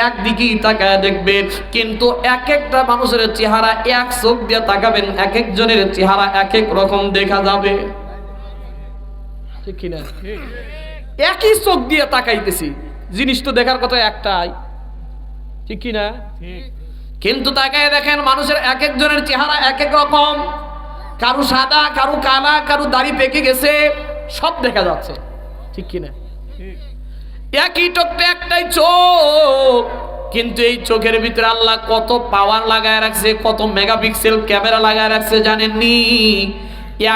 একদিকেই তাকায় দেখবেন, কিন্তু এক একটা মানুষের চেহারা এক চোখ দিয়ে তাকাবেন, এক একজনের চেহারা এক এক রকম দেখা যাবে, ঠিক কিনা? একই চোখ দিয়ে তাকাইতেছি, জিনিস তো দেখার কথা একটাই, ঠিক কিনা? কিন্তু তাকায় দেখেন মানুষের এক একজনের চেহারা এক এক রকম, কারো সাদা, কারো কালা, কারো দাড়ি পেকে গেছে, সব দেখা যাচ্ছে, ঠিক কিনা? একই টকটা একটাই চোখ, কিন্তু এই চোখের ভিতরে আল্লাহ কত পাওয়ার লাগায় রাখছে, কত মেগাপিক্সেল ক্যামেরা লাগায় রাখছে জানেননি?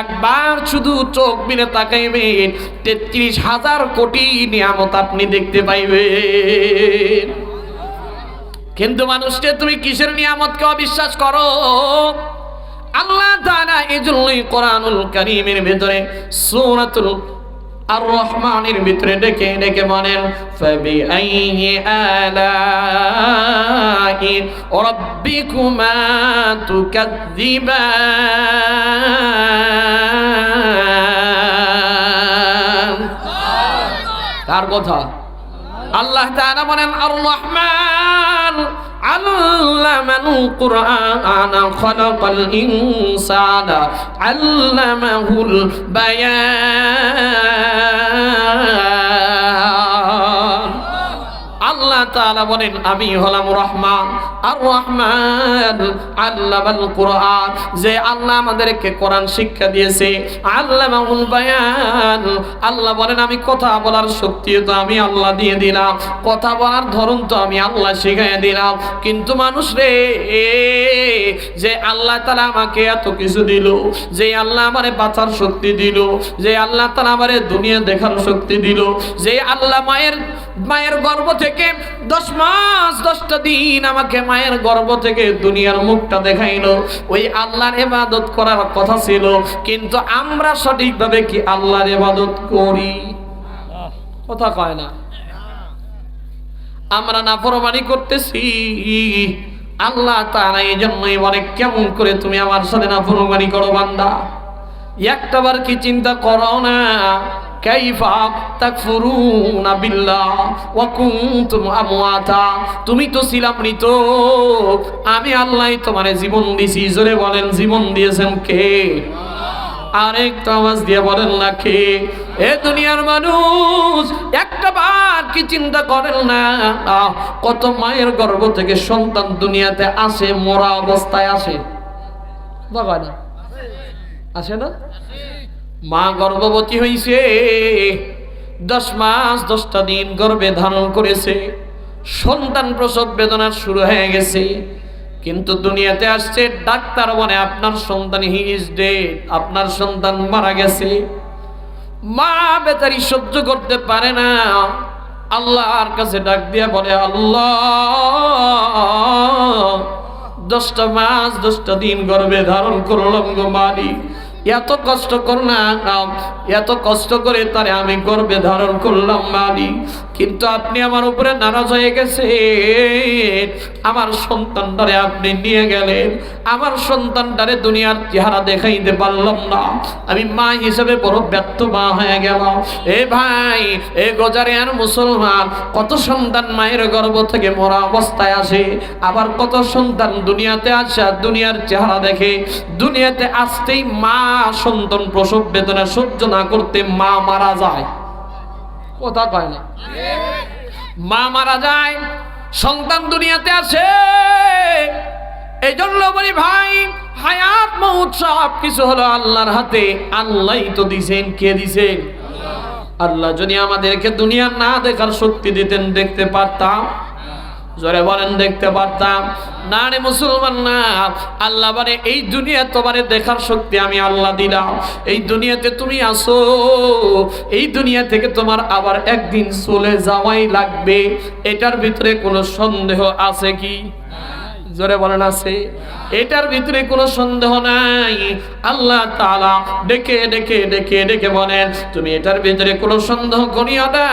একবার শুধু চোখ মিলে তাকাইবেন 33,000 কোটি নিয়ামত আপনি দেখতে পাইবেন। কিন্তু মানুষকে তুমি কিসের নিয়ামতকে অবিশ্বাস করো? আল্লাহ তাআলা এজন্যই কোরআনুল কারীমের ভিতরে সূরাতুল আর রহমানের ভিতরে ডেকে ডেকে বলেন, ফাবিআইয়ি আলাই রাব্বিকুমা তুকাযযিবান। কার কথা? আল্লাহ তাআলা বলেন আর রহমান আল্লামাল কুরআনা খালাকাল ইনসানা আল্লামাহুল বায়ান। আল্লাহ তাআলা বলেন আমি হলাম রহমান, আর রহমান আল্লামাল কুরআন, যে আল্লাহ আমাদেরকে কোরআন শিক্ষা দিয়েছে, আল্লামাহুল বায়ান। আল্লাহ বলেন আমি কথা বলার শক্তি তো আমি আল্লাহ দিয়ে দিলাম, কথা বলার ধরন তো আমি আল্লাহ শিখাইয়া দিলাম। কিন্তু মানুষ রে, যে আল্লাহ তাআলা আমাকে এত কিছু দিল, যে আল্লাহ আমারে বাঁচার শক্তি দিল, যে আল্লাহ তাআলা আমারে দুনিয়া দেখার শক্তি দিল, যে আল্লাহ মায়ের গর্ভ থেকে 10 মাস 10টা দিন আমাকে মায়ের গর্ভ থেকে দুনিয়ার মুখটা দেখাইলো, ওই আল্লাহর ইবাদত করার কথা ছিল, কিন্তু আমরা সঠিকভাবে কি আল্লাহর ইবাদত করি? কথা কয় না, আমরা নাফরমানি করতেছি। আল্লাহ তাআলা এই জন্যই বলে, কেমন করে তুমি আমার সাথে নাফরমানি করো বান্দা? একটাবার কি চিন্তা করো না? কাইফা তাকফুরুনা বিল্লাহ ওয়া কুনতুম আমওয়াতা, তুমি তো ছিলা মৃত, আমি আল্লাহ তোমারে জীবন দিয়েছি। জোরে বলেন জীবন দিয়েছেন কে? আরেকটা আওয়াজ দিয়ে বলেন না কে? এ দুনিয়ার মানুষ একটা বার কি চিন্তা করেন না, কত মায়ের গর্ভ থেকে সন্তান দুনিয়াতে আসে, মরা অবস্থায় আসে, বাবা না আসে না? মা গর্ভবতী হইছে, 10 মাস 10টা দিন গর্ভে ধারণ করেছে, সন্তান প্রসব বেদনা শুরু হয়ে গেছে, কিন্তু দুনিয়াতে আসছে, ডাক্তার বলে আপনার সন্তান হি ইজ ডেড, আপনার সন্তান মারা গেছে। মা বেচারি সহ্য করতে পারে না, আল্লাহর কাছে ডাক দিয়ে বলে, আল্লাহ 10টা মাস 10টা দিন গর্ভে ধারণ করলাম গো মালিক, এত কষ্ট করলাম, এত কষ্ট করে তারে আমি গর্ভে ধারণ করলাম মালিক, কিন্তু আপনি আমার উপরে নারাজ হয়ে গেছেন, আমার সন্তানটারে আপনি নিয়ে গেলেন, আমার সন্তানটারে দুনিয়ার চেহারা দেখাইতে পারলাম না, আমি মা হিসেবে বড় ব্যর্থ মা হয়ে গেলাম। এ ভাই, এ গজারিয়ার মুসলমান, কত সন্তান মায়ের গর্ভ থেকে মরা অবস্থায় আসে, আবার কত সন্তান দুনিয়াতে আসে, দুনিয়ার চেহারা দেখে, দুনিয়াতে আসতেই মা সন্তান প্রসব বেদনা সহ্য না করতে মা মারা যায়। কথা কয় না? মা মারা যায়, সন্তান দুনিয়াতে আসে। এই জন্য বলি ভাই, হায়াত মউত সব কিছু হলো আল্লাহর হাতে, আল্লাহই তো দিছেন। কে দিছেন? আল্লাহ। যদি আমাদেরকে দুনিয়া না দেখার শক্তি দিতেন, দেখতে পারতাম? জোরে বলেন দেখতে পারতাম না রে মুসলমান না। আল্লাহ বলে এই দুনিয়া তোমারে দেখার শক্তি আমি আল্লাহ দিলাম, এই দুনিয়াতে তুমি আসো, এই দুনিয়া থেকে তোমার আবার একদিন চলে যাওয়াই লাগবে, এটার ভিতরে কোনো সন্দেহ আছে কি? জোরে বলেন আছে? এটার ভিতরে কোনো সন্দেহ নাই। আল্লাহ তাআলা ডেকে ডেকে ডেকে ডেকে বলেন তুমি এটার ভিতরে কোনো সন্দেহ করিও না।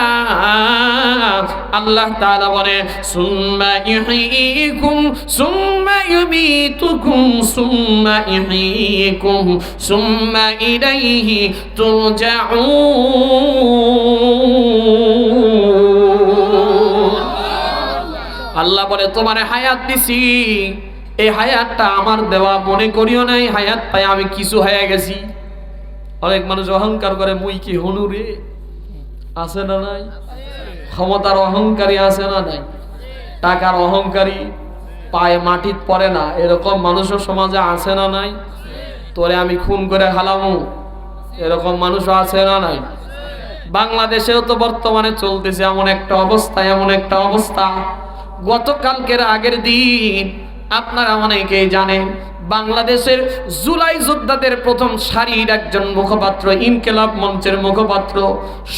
আল্লাহ তাআলা বলে সুম্মা ইহয়িকুম সুম্মা ইউমিতুকুম সুম্মা ইহয়িকুম সুম্মা ইলাইহি তুরজাউন। আল্লাহ বলে তোমারে হায়াত দিছি, এই হায়াতটা আমার দেওয়া, মনে করিও নাই হায়াত পাই আমি কিছু হয়ে গেছি। অনেক মানুষ অহংকার করে মুই কি হনুরে, আছে না নাই? ক্ষমতার অহংকারী আছে না নাই? টাকার অহংকারী, পায়ে মাটিত পড়ে না, এরকম মানুষও সমাজে আছে না নাই? তোরে আমি খুন করে খালামু, এরকম মানুষও আছে না নাই? বাংলাদেশেও তো বর্তমানে চলতেছে এমন একটা অবস্থা, এমন একটা অবস্থা। গতকালকের আগের দিন আপনারা অনেকেই জানেন, বাংলাদেশের জুলাই যোদ্ধাদের প্রথম সারির একজন মুখপাত্র, ইনকিলাব মঞ্চের মুখপাত্র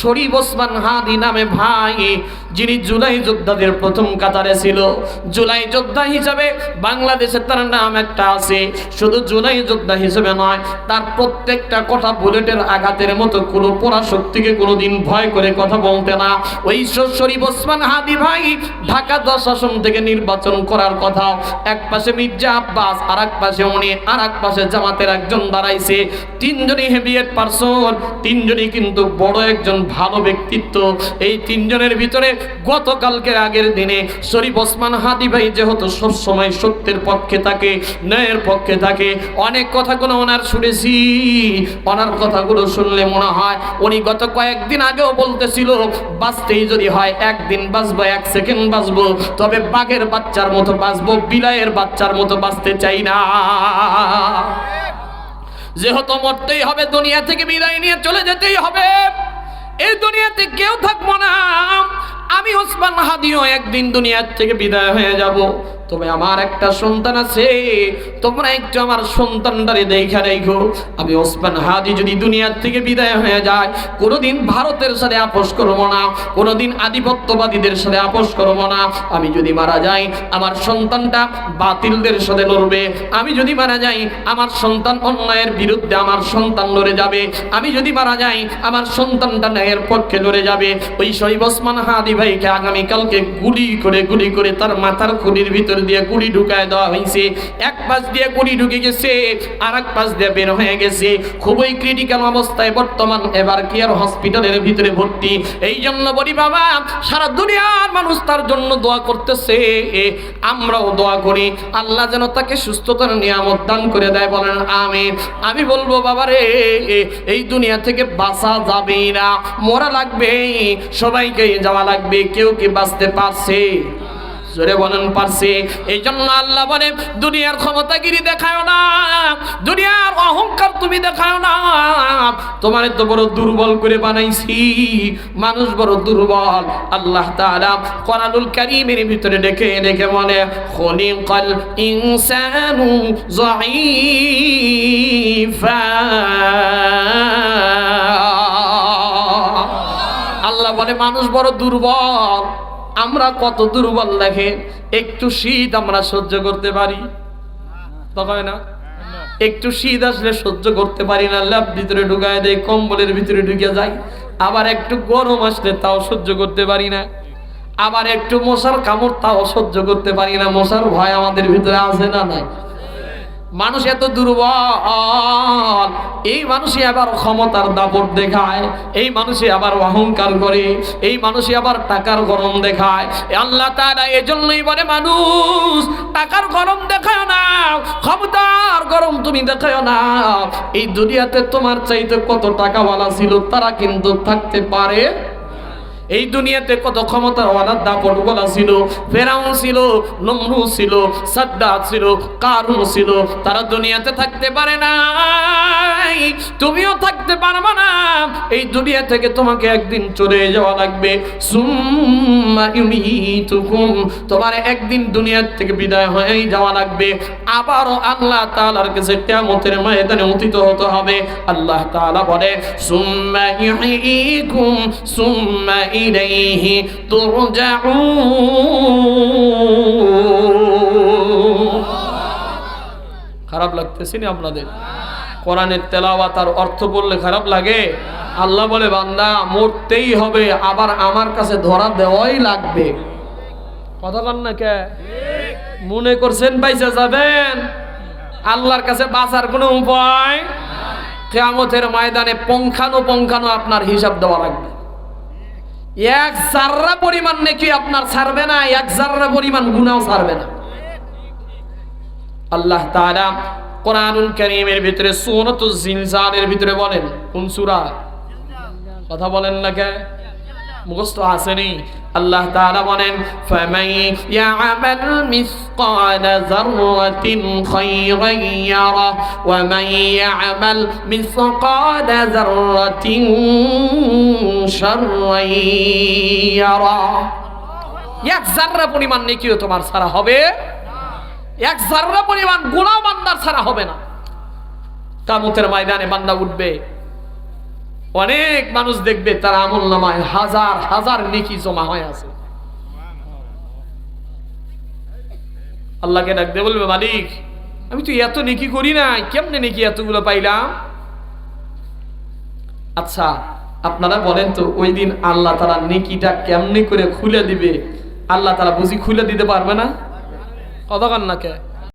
শরীফ ওসমান হাদি নামে ভাই, যিনি জুলাই যোদ্ধাদের প্রথম কাতারে ছিল। জুলাই যোদ্ধা হিসাবে বাংলাদেশে তার নাম একটা আছে। শুধু জুলাই যোদ্ধা হিসেবে নয়, তার প্রত্যেকটা কথা বুলেটের আঘাতের মতো, কোনো পরাশক্তিকে কোনোদিন ভয় করে কথা বলতে না। ওই শরীফ ওসমান হাদি ভাই ঢাকা 10 আসন থেকে নির্বাচন করার কথা। এক পাশে মির্জা আব্বাস, আর এক পাশে উনি, আর এক পাশে জামাতের একজন দাঁড়াইছে। তিনজনই হেভিয়েট পারসন, তিনজনই কিন্তু বড় একজন ভালো ব্যক্তিত্ব। এই তিনজনের ভিতরে গতকালকের আগের দিনে শরীফ ওসমান হাদি ভাই যেহেতু সবসময় সত্যের পক্ষে থাকে, ন্যায়ের পক্ষে থাকে, অনেক কথাগুলো ওনার শুনেছি। ওনার কথাগুলো শুনলে মনে হয় উনি গত কয়েকদিন আগেও বলতেছিল, বাঁচতেই যদি হয় একদিন বাঁচবো, 1 সেকেন্ড বাঁচবো, তবে বাঘের বাচ্চার মতো বাঁচবো, বিলাইয়ের বাচ্চার মতো বাঁচতে চাই না। যেহেতু মরতেই হবে, দুনিয়া থেকে বিদায় নিয়ে চলে যেতেই হবে, এই দুনিয়াতে কেউ থাকবো না। আমি ওসমান হাদিও একদিন দুনিয়ার থেকে বিদায় হয়ে যাব, তবে আমার একটা সন্তান আছে, তোমরা একটু আমার সন্তানটারে দেখে রেখো। আমি ওসমান হাদি যদি দুনিয়ার থেকে বিদায় হয়ে যায়, কোনোদিন ভারতের সাথে আপোষ করবো না, কোনোদিন আধিপত্যবাদীদের সাথে আপোষ করবো না। আমি যদি মারা যাই, আমার সন্তানটা বাতিলদের সাথে লড়বে। আমি যদি মারা যাই, আমার সন্তান অন্যায়ের বিরুদ্ধে আমার সন্তান লড়ে যাবে। আমি যদি মারা যাই, আমার সন্তানটা ন্যায়ের পক্ষে লড়ে যাবে। ওই শরীফ ওসমান হাদি ভাইকে আগামীকালকে গুলি করে তার মাথার খুলির ভিতর দিয়ে গুলি ঢুকায় দেওয়া হয়েছে। এক পাশ দিয়ে গুলি ঢুকে গেছে, আর এক পাশ দিয়ে বের হয়ে গেছে। খুবই ক্রিটিক্যাল অবস্থায় বর্তমান এবার কেয়ার হসপিটালের ভিতরে ভর্তি। এই জন্য বলি বাবা, সারা দুনিয়ার মানুষ তার জন্য দোয়া করতেছে, আমরাও দোয়া করি আল্লাহ যেন তাকে সুস্থতার নিয়ামত দান করে দেয়, বলেন আমিন। আমি বলবো বাবা রে, এই দুনিয়া থেকে বাঁচা যাবেই না, মরা লাগবে, সবাইকেই যাওয়া লাগবে। কেউ কি বাঁচতে পারছে? জোরে বলেন পারছে। এই জন্য আল্লাহ বলে, দুনিয়ার ক্ষমতাগিরি দেখায় না, দুনিয়ার অহংকার তুমি দেখায় না। তোমার তো বড় দুর্বল করে বানাইছি, মানুষ বড় দুর্বল। আল্লাহ তাআলা কোরআনুল কারীমের ভিতরে দেখে বলে, খলিকাল ইনসানু যায়ীফা। আল্লাহ বলে মানুষ বড় দুর্বল। আমরা কত দুর্বল দেখে, একটু শীত আমরা সহ্য করতে পারি, তখন না একটু শীত আসলে সহ্য করতে পারি না, ল্যাব ভিতরে ঢুকায় দেয়, কম্বলের ভিতরে ঢুকে যায়। আবার একটু গরম আসলে তাও সহ্য করতে পারি না, আবার একটু মশার কামড় তাও সহ্য করতে পারি না। মশার ভয় আমাদের ভিতরে আছে না নাই? মানুষ এত দুর্বল। এই মানুষই আবার ক্ষমতার দাপট দেখায়, এই মানুষই আবার অহংকার করে, এই মানুষই আবার টাকার গরম দেখায়। আল্লাহ তাআলা এজন্যই বলে, মানুষ টাকার গরম দেখায় না, ক্ষমতার গরম তুমি দেখায় না। এই দুনিয়াতে তোমার চাইতে কত টাকাওয়ালা ছিল, তারা কিন্তু থাকতে পারে। এই দুনিয়াতে কত ক্ষমতাওয়ালা দাপটওয়ালা ছিল, ফেরাউন ছিল, নমরুদ ছিল, সাদ্দাত ছিল, কারুন ছিল, তারা দুনিয়াতে থাকতে পারে না, তুমিও থাকতে পারবে না। এই দুনিয়া থেকে তোমাকে একদিন চলে যাওয়া লাগবে। সুম্মা ইউমিতুকুম, তোমার একদিন দুনিয়ার থেকে বিদায় হয়েই যাওয়া লাগবে। আবারও আল্লাহ তাআলার কাছে কিয়ামতের ময়দানে উত্থিত হতে হবে। আল্লাহ তাআলা বলে, সুম্মা ইউহয়িকুম সুম্মা ইলাইহি তুরজাউন। খারাপ লাগতেছে না আপনাদের? কোরআনের তেলাওয়াত আর অর্থ বললে খারাপ লাগে? আল্লাহ বলে, বান্দা মরতেই হবে, আবার আমার কাছে ধরা দেওয়াই লাগবে। কথা বল না কে? মনে করছেন বাইসা যাবেন? আল্লাহর কাছে বাঁচার কোনো উপায়? কিয়ামতের ময়দানে পঙ্খানো আপনার হিসাব দেওয়া লাগবে। এক জাররা পরিমাণ নেকি আপনার ছাড়বে না, এক জাররা পরিমাণ গুনাহ ছাড়বে না। আল্লাহ তাআলা কোরআনুল কারীমের ভিতরে সূরাতুজ জিলজালের ভিতরে বলেন, কোন সূরা? কথা বলেন না কে? মুখস্থ আসেনি? আল্লাহ তাআলা বলেন, ফামান ইয়ামাল মিসকালা যাররাতিন খায়রান ইয়ারা ওয়া মান ইয়ামাল মিসকালা যাররাতিন শাররান ইয়ারা। এক জাররা পরিমাণ নেকিও তোমার ছাড়া হবে, এক জাররা পরিমাণ গুনাহ বান্দার ছাড়া হবে না। কিয়ামতের ময়দানে বান্দা উঠবে, অনেক মানুষ দেখবে তার আমলনামায় হাজার হাজার নেকি জমা হয়ে আছে। আল্লাহকে ডাকতে বলবে, মালিক আমি তো এত নেকি করি না, কেমনে নেকি এতগুলো পাইলাম? আচ্ছা আপনারা বলেন তো, ওই দিন আল্লাহ তাআলা নেকিটা কেমনে করে খুলে দিবে? আল্লাহ তাআলা বুঝি খুলে দিতে পারবে না? কতক্ষণ না কে?